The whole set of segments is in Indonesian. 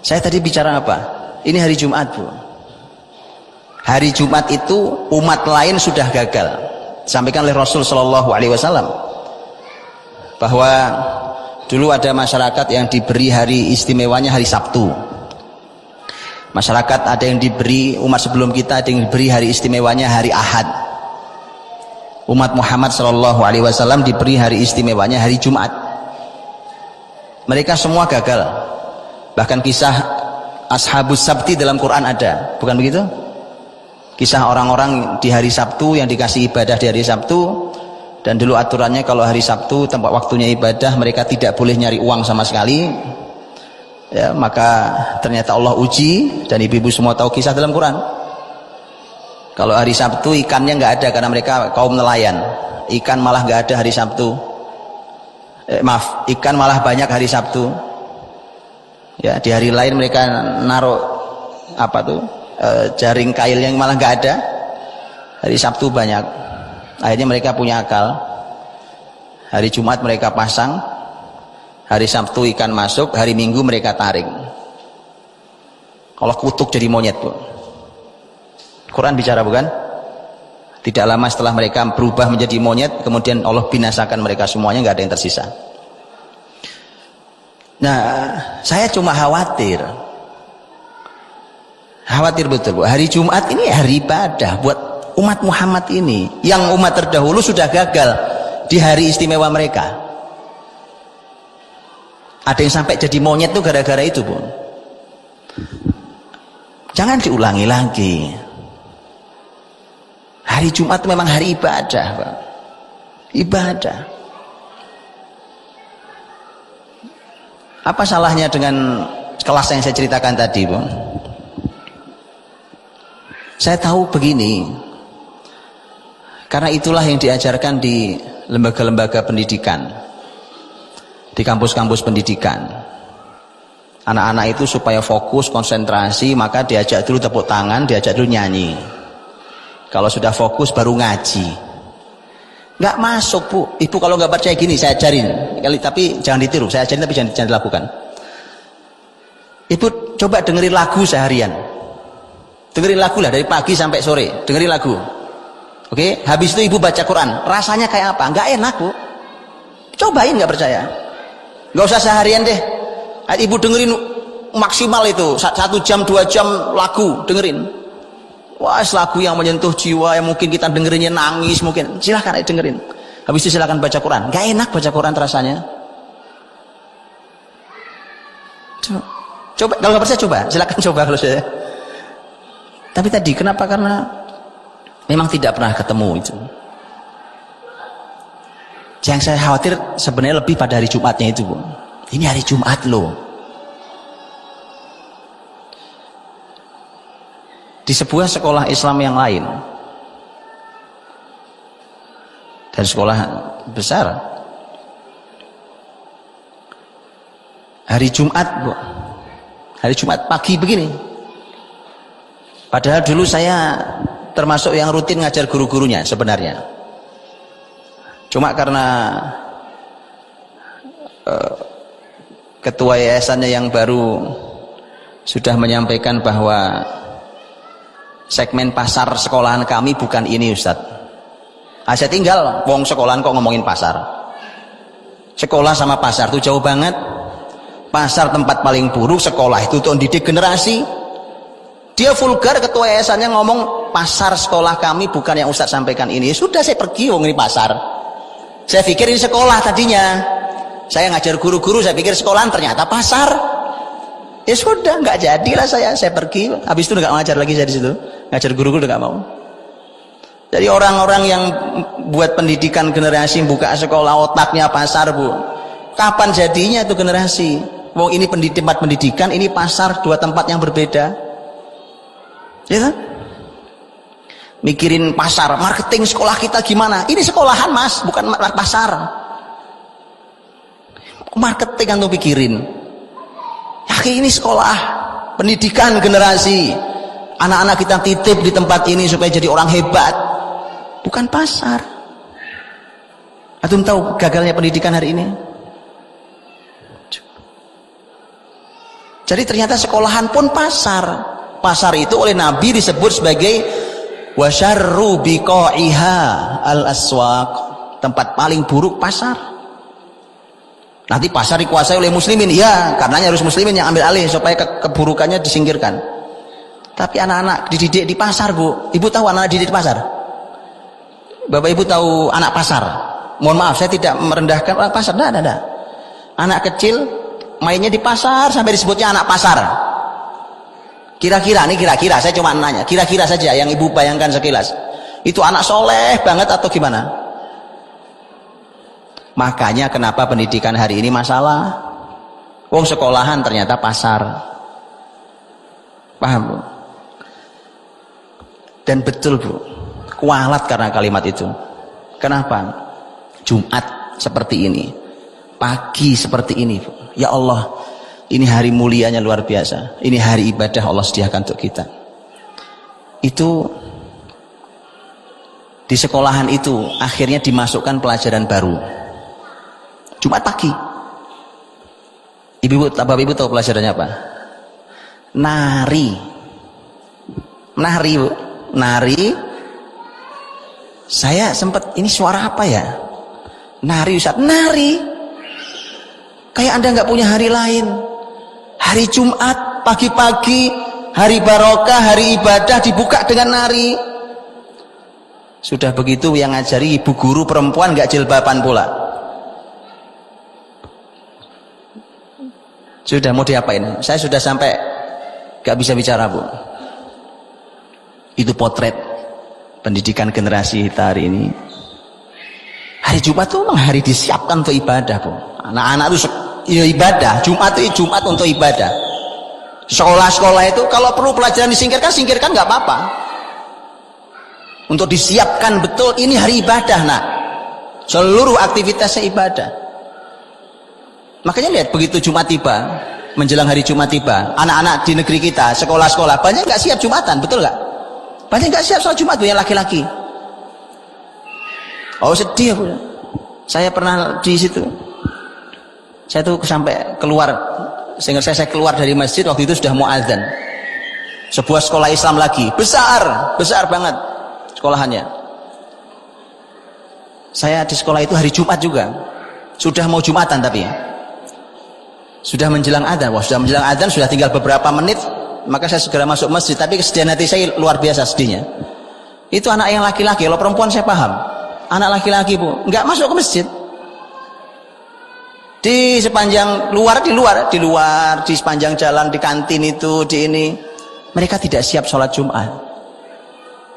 Saya tadi bicara apa? Ini hari Jumat, Bu. Hari Jumat itu umat lain sudah gagal. Disampaikan oleh Rasul Shallallahu Alaihi Wasallam bahwa dulu ada masyarakat yang diberi hari istimewanya hari Sabtu. Masyarakat ada yang diberi, umat sebelum kita ada yang diberi hari istimewanya hari Ahad. Umat Muhammad Shallallahu Alaihi Wasallam diberi hari istimewanya hari Jumat. Mereka semua gagal. Bahkan kisah Ashabus Sabti dalam Quran ada, bukan begitu? Kisah orang-orang di hari Sabtu yang dikasih ibadah di hari Sabtu, dan dulu aturannya kalau hari Sabtu tempat waktunya ibadah mereka tidak boleh nyari uang sama sekali. Ya, maka ternyata Allah uji, dan ibu-ibu semua tahu kisah dalam Quran. Kalau hari Sabtu ikannya nggak ada karena mereka kaum nelayan. Ikan malah nggak ada hari Sabtu. Maaf, ikan malah banyak hari Sabtu. Ya, di hari lain mereka naruh apa tuh jaring kail yang malah nggak ada. Hari Sabtu banyak. Akhirnya mereka punya akal. Hari Jumat mereka pasang, hari Sabtu ikan masuk, hari Minggu mereka tarik. Allah kutuk jadi monyet, Bu. Quran bicara, bukan? Tidak lama setelah mereka berubah menjadi monyet, kemudian Allah binasakan mereka semuanya, nggak ada yang tersisa. Nah, saya cuma khawatir betul, Bu. Hari Jumat ini hari ibadah buat umat Muhammad ini, yang umat terdahulu sudah gagal di hari istimewa mereka. Ada yang sampai jadi monyet tuh gara-gara itu, Bu. Jangan diulangi lagi. Hari Jumat memang hari ibadah, Pak. Ibadah. Apa salahnya dengan kelas yang saya ceritakan tadi, Bu? Saya tahu begini, karena itulah yang diajarkan di lembaga-lembaga pendidikan, di kampus-kampus pendidikan. Anak-anak itu supaya fokus, konsentrasi, maka diajak dulu tepuk tangan, diajak dulu nyanyi. Kalau sudah fokus baru ngaji. Nggak masuk, Bu. Ibu kalau nggak percaya gini, saya ajarin. Tapi jangan ditiru, saya ajarin tapi jangan dilakukan. Ibu coba dengerin lagu seharian. Dengerin lagu lah dari pagi sampai sore, dengerin lagu. Oke, habis itu ibu baca Quran. Rasanya kayak apa? Nggak enak, Bu. Cobain, nggak percaya. Nggak usah seharian deh. Ibu dengerin maksimal itu 1 jam 2 jam lagu, dengerin. Wah, lagu yang menyentuh jiwa, yang mungkin kita dengerinnya nangis, mungkin silahkan dengerin. Habis itu silahkan baca Quran. Nggak enak baca Quran rasanya. Coba, kalau nggak percaya coba, silahkan coba kalau saya. Tapi tadi kenapa? Karena memang tidak pernah ketemu itu. Yang saya khawatir sebenarnya lebih pada hari Jumatnya itu, Bu. Ini hari Jumat loh. Di sebuah sekolah Islam yang lain, dan sekolah besar, hari Jumat, Bu. Hari Jumat pagi begini. Padahal dulu saya termasuk yang rutin ngajar guru-gurunya sebenarnya. Cuma karena ketua yayasannya yang baru sudah menyampaikan bahwa segmen pasar sekolahan kami bukan ini, Ustadz. Saya tinggal, wong sekolahan kok ngomongin pasar. Sekolah sama pasar itu jauh banget. Pasar tempat paling buruk, sekolah itu untuk mendidik generasi. Dia vulgar, ketua yayasannya ngomong pasar sekolah kami bukan yang Ustadz sampaikan ini. Sudah, saya pergi, wong ini pasar. Saya pikir ini sekolah tadinya. Saya ngajar guru-guru, saya pikir sekolahan, ternyata pasar. Ya sudah, nggak jadilah saya pergi. Habis itu nggak ngajar lagi saya di situ. Ngajar guru-guru nggak mau. Jadi orang-orang yang buat pendidikan generasi, buka sekolah, otaknya pasar, Bu. Kapan jadinya itu generasi? Wong ini tempat pendidikan, ini pasar, dua tempat yang berbeda. Ya kan? Mikirin pasar, marketing sekolah kita gimana? Ini sekolahan, Mas, bukan pasar. Marketing kan tuh pikirin. Ya, ini sekolah, pendidikan generasi. Anak-anak kita titip di tempat ini supaya jadi orang hebat, bukan pasar. Antum tahu gagalnya pendidikan hari ini? Jadi ternyata sekolahan pun pasar. Pasar itu oleh Nabi disebut sebagai wasyarru biqaiha al-aswaq, tempat paling buruk pasar. Nanti pasar dikuasai oleh muslimin, ya karenanya harus muslimin yang ambil alih supaya keburukannya disingkirkan. Tapi anak-anak dididik di pasar, Bu. Ibu tahu anak dididik di pasar? Bapak Ibu tahu anak pasar? Mohon maaf, saya tidak merendahkan anak pasar. Tidak. Anak kecil mainnya di pasar sampai disebutnya anak pasar. Kira-kira saya cuma nanya, kira-kira saja yang ibu bayangkan sekilas, itu anak soleh banget atau gimana? Makanya kenapa pendidikan hari ini masalah? Wong sekolahan ternyata pasar. Paham, Bu? Dan betul, Bu, kualat karena kalimat itu. Kenapa? Jumat seperti ini, pagi seperti ini, Bu. Ya Allah, ini hari mulianya luar biasa. Ini hari ibadah Allah sediakan untuk kita. Itu di sekolahan itu akhirnya dimasukkan pelajaran baru. Jumat pagi. Bapak Ibu tahu pelajarannya apa? Nari. Nari, Bu. Nari. Saya sempat, ini suara apa ya? Nari, Ustaz. Nari. Kayak Anda nggak punya hari lain. Hari Jumat pagi-pagi, hari barokah, hari ibadah dibuka dengan nari. Sudah begitu yang ngajari ibu guru perempuan nggak jilbaban pula. Sudah mau diapain? Saya sudah sampai nggak bisa bicara, Bu. Itu potret pendidikan generasi kita hari ini. Hari Jumat itu memang hari disiapkan untuk ibadah, Bu. Anak-anak itu ya ibadah. Jumat itu Jumat untuk ibadah. Sekolah-sekolah itu kalau perlu pelajaran disingkirkan nggak apa-apa. Untuk disiapkan betul ini hari ibadah, nak. Seluruh aktivitasnya ibadah. Makanya lihat begitu Jumat tiba, menjelang hari Jumat tiba, anak-anak di negeri kita, sekolah-sekolah banyak nggak siap Jumatan, betul nggak? Banyak nggak siap sholat Jumat, Bu, yang laki-laki. Oh sedih, Bu. Saya pernah di situ. Saya tuh sampai keluar, sehingga saya keluar dari masjid waktu itu sudah mau azan. Sebuah sekolah Islam lagi, besar banget sekolahannya. Saya di sekolah itu hari Jumat juga, sudah mau Jumatan tapi sudah menjelang adzan. Wah, sudah menjelang adzan, sudah tinggal beberapa menit, maka saya segera masuk masjid. Tapi kesedihan hati saya luar biasa sedihnya. Itu anak yang laki-laki, kalau perempuan saya paham. Anak laki-laki, Bu, nggak masuk ke masjid. Di sepanjang di sepanjang jalan, di kantin itu, di ini, mereka tidak siap sholat Jumat.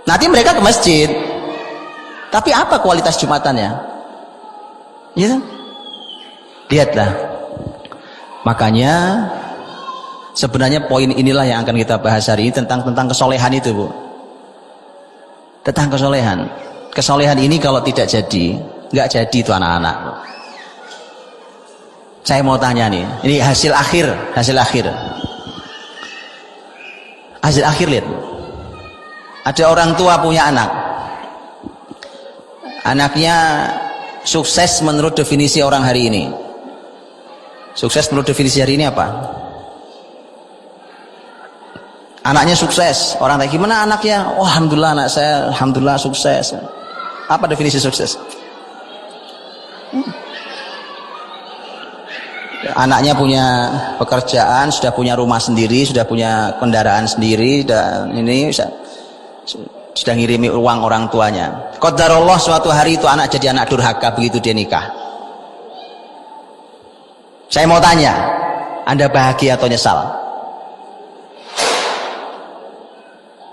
Nanti mereka ke masjid, tapi apa kualitas Jumatannya? Gitu. Lihatlah. Makanya sebenarnya poin inilah yang akan kita bahas hari ini, tentang kesolehan itu, Bu. Tentang kesolehan. Kesolehan ini kalau tidak jadi, nggak jadi itu anak-anak. Saya mau tanya nih, ini hasil akhir lihat. Ada orang tua punya anak. Anaknya sukses menurut definisi orang hari ini. Sukses menurut definisi hari ini apa? Anaknya sukses. Orang tanya, gimana anaknya? Oh, alhamdulillah anak saya, alhamdulillah sukses. Apa definisi sukses? Anaknya punya pekerjaan, sudah punya rumah sendiri, sudah punya kendaraan sendiri, dan ini sudah ngirimi uang orang tuanya. Qadarullah suatu hari itu anak jadi anak durhaka begitu dia nikah. Saya mau tanya, Anda bahagia atau nyesal?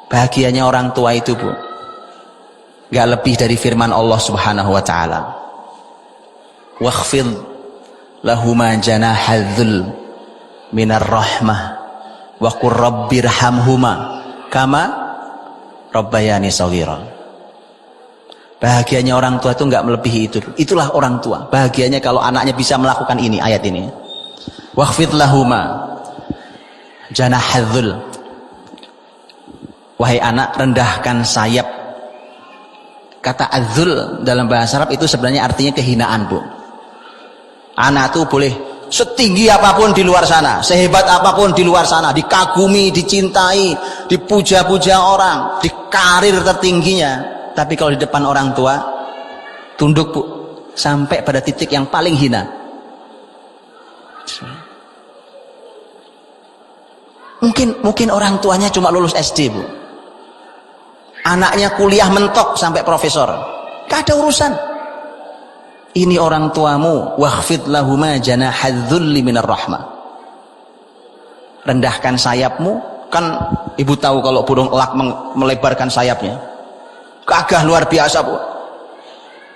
Bahagianya orang tua itu, Bu, gak lebih dari firman Allah Subhanahu wa ta'ala. Wakhfid lahuma janahadzul minar rahmah wa qur rabbirhamhuma kama rabbayani shaghira. Bahagianya orang tua itu enggak melebihi itu. Itulah orang tua. Bahagianya kalau anaknya bisa melakukan ini, ayat ini. Wakhfid lahuma janahadzul. Wahai anak, rendahkan sayap. Kata adzul dalam bahasa Arab itu sebenarnya artinya kehinaan, Bu. Anak tuh boleh setinggi apapun di luar sana, sehebat apapun di luar sana, dikagumi, dicintai, dipuja-puja orang, di karir tertingginya, tapi kalau di depan orang tua tunduk, Bu, sampai pada titik yang paling hina. Mungkin orang tuanya cuma lulus SD, Bu, anaknya kuliah mentok sampai profesor, gak ada urusan. Ini orang tuamu, wakhfid lahuma janahadzulli minar rahmah. Rendahkan sayapmu, kan ibu tahu kalau burung elak melebarkan sayapnya, gagah luar biasa, Bu.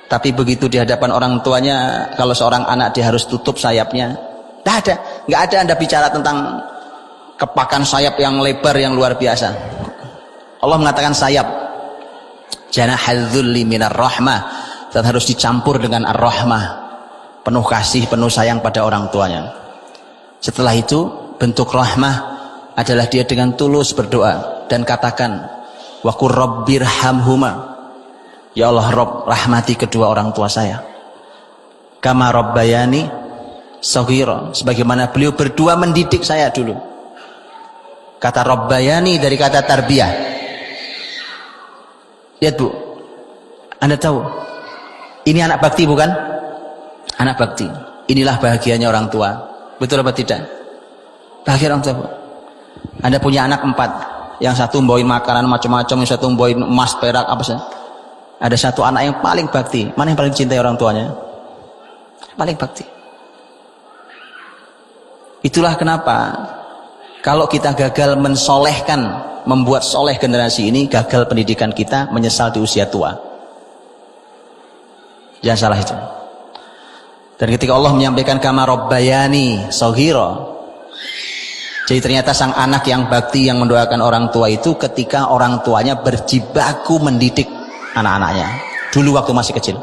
Tapi begitu di hadapan orang tuanya, kalau seorang anak dia harus tutup sayapnya, nggak ada Anda bicara tentang kepakan sayap yang lebar yang luar biasa. Allah mengatakan sayap, janahadzulli minar rahmah, dan harus dicampur dengan ar-rahmah, penuh kasih, penuh sayang pada orang tuanya. Setelah itu bentuk rahmah adalah dia dengan tulus berdoa dan katakan, wa qur rabbirhamhuma, ya Allah Rabb, rahmati kedua orang tua saya, kama rabbayani shaghira, sebagaimana beliau berdua mendidik saya dulu. Kata rabbayani dari kata tarbiyah. Lihat, Bu, Anda tahu ini anak bakti, bukan? Anak bakti. Inilah bahagianya orang tua. Betul apa tidak? Bahagia orang tua, Bu. Anda punya anak 4, yang satu bawain makanan macam-macam, yang satu bawain emas, perak, apa saja. Ada satu anak yang paling bakti. Mana yang paling cintai orang tuanya? Paling bakti. Itulah kenapa kalau kita gagal mensolehkan, membuat soleh generasi ini, gagal pendidikan kita, menyesal di usia tua. Jangan salah itu. Dan ketika Allah menyampaikan kama rabbayani shaghira, jadi ternyata sang anak yang bakti, yang mendoakan orang tua itu ketika orang tuanya berjibaku mendidik anak-anaknya dulu waktu masih kecil.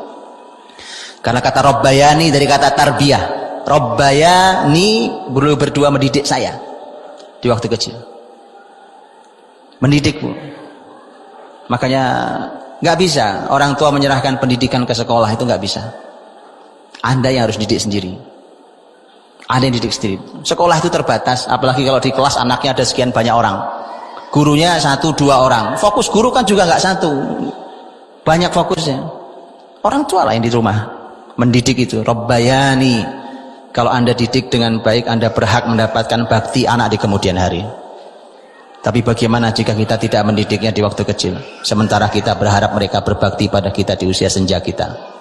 Karena kata rabbayani dari kata tarbiyah. Rabbayani, berdua mendidik saya di waktu kecil. Mendidik, Bu. Makanya nggak bisa orang tua menyerahkan pendidikan ke sekolah, itu nggak bisa. Anda yang harus didik sendiri. Anda yang didik sendiri. Sekolah itu terbatas, apalagi kalau di kelas anaknya ada sekian banyak orang. Gurunya 1-2 orang. Fokus guru kan juga nggak satu. Banyak fokusnya. Orang tua lah yang di rumah mendidik itu. Rabbayani. Kalau Anda didik dengan baik, Anda berhak mendapatkan bakti anak di kemudian hari. Tapi bagaimana jika kita tidak mendidiknya di waktu kecil, sementara kita berharap mereka berbakti pada kita di usia senja kita?